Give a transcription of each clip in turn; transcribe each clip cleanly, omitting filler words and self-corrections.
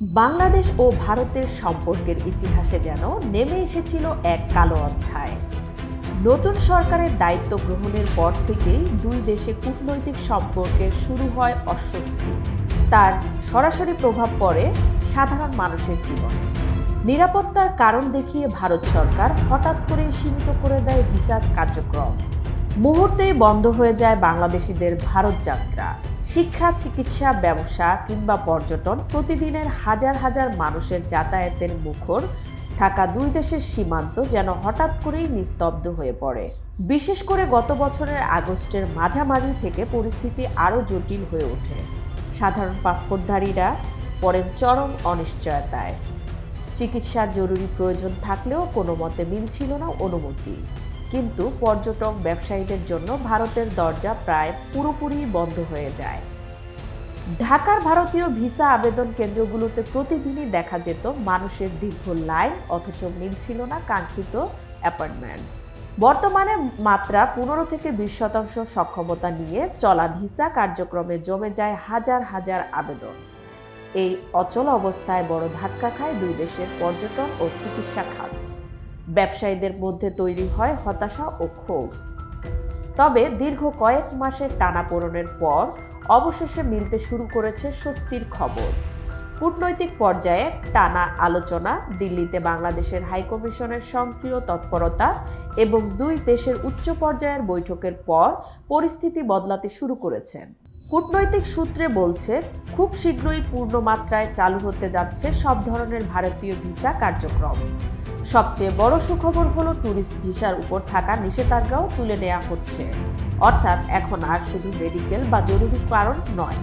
বাংলাদেশ ও ভারতের সম্পর্কের ইতিহাসে যেন নেমে এসেছিল এক কালো অধ্যায়। নতুন সরকারের দায়িত্ব গ্রহণের পর থেকেই দুই দেশে কূটনৈতিক সম্পর্কের শুরু হয় অস্বস্তি। তার সরাসরি প্রভাব পড়ে সাধারণ মানুষের জীবনে। নিরাপত্তার কারণ দেখিয়ে ভারত সরকার হঠাৎ করে সীমিত করে দেয় ভিসা কার্যক্রম। মুহূর্তেই বন্ধ হয়ে যায় বাংলাদেশিদের ভারত যাত্রা। শিক্ষা, চিকিৎসা, ব্যবসা কিংবা পর্যটন, প্রতিদিনের হাজার হাজার মানুষের যাতায়াতের মুখর থাকা দুই দেশের সীমান্ত যেন হঠাৎ করেই নিস্তব্ধ হয়ে পড়ে। বিশেষ করে গত বছরের আগস্টের মাঝামাঝি থেকে পরিস্থিতি আরও জটিল হয়ে ওঠে। সাধারণ পাসপোর্টধারীরা পড়েন চরম অনিশ্চয়তায়। চিকিৎসার জরুরি প্রয়োজন থাকলেও কোনো মতে মিলছিল না অনুমতি। কিন্তু পর্যটক, ব্যবসায়ীদের জন্য ভারতের দরজা প্রায় পুরোপুরি বন্ধ হয়ে যায়। ঢাকার ভারতীয় ভিসা আবেদন কেন্দ্রগুলোতে প্রতিদিনই দেখা যেত মানুষের দীর্ঘ লাইন, অথচ মিলছিল না কাঙ্ক্ষিত অ্যাপয়েন্টমেন্ট। বর্তমানে মাত্রা 15 থেকে 20% সক্ষমতা নিয়ে চলা ভিসা কার্যক্রমে জমে যায় হাজার হাজার আবেদন। এই অচল অবস্থায় বড় ধাক্কা খায় দুই দেশের পর্যটন ও চিকিৎসা খাত। ব্যবসায়ীদের মধ্যে তৈরি হয় হতাশা ও ক্ষোভ। তবে দীর্ঘ কয়েক মাসের টানাপোড়েনের পর অবশেষে মিলতে শুরু করেছে স্বস্তির খবর। কূটনৈতিক পর্যায়ে টানা আলোচনা, দিল্লিতে বাংলাদেশের হাইকমিশনের সক্রিয় তৎপরতা এবং দুই দেশের উচ্চ পর্যায়ের বৈঠকের পর পরিস্থিতি বদলাতে শুরু করেছেন। কূটনৈতিক সূত্রে বলছে, খুব শীঘ্রই পূর্ণমাত্রায় চালু হতে যাচ্ছে সব ধরনের ভারতীয় ভিসা কার্যক্রম। সবচেয়ে বড় সুখবর হলো ট্যুরিস্ট ভিসার উপর থাকা নিষেধাজ্ঞাও তুলে নেওয়া হচ্ছে। অর্থাৎ এখন আর শুধু মেডিকেল বা জরুরি কারণ নয়,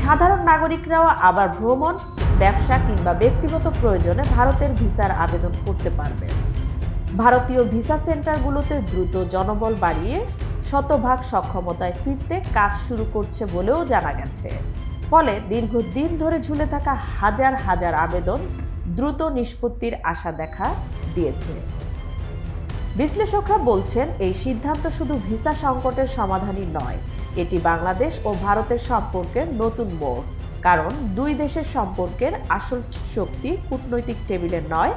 সাধারণ নাগরিকরাও আবার ভ্রমণ, ব্যবসা কিংবা ব্যক্তিগত প্রয়োজনে ভারতের ভিসার আবেদন করতে পারবেন। ভারতীয় ভিসা সেন্টারগুলোতে দ্রুত জনবল বাড়িয়ে শতভাগ সক্ষমতায় ফিরতে কাজ শুরু করছে বলেও জানা গেছে। ফলে দীর্ঘদিন ধরে ঝুলে থাকা হাজার হাজার আবেদন দ্রুত নিষ্পত্তির আশা দেখা দিয়েছে। বিশ্লেষকরা বলছেন, এই সিদ্ধান্ত শুধু ভিসা সংকটের সমাধানই নয়, এটি বাংলাদেশ ও ভারতের সম্পর্কের নতুন মোড়। কারণ দুই দেশের সম্পর্কের আসল শক্তি কূটনৈতিক টেবিলে নয়,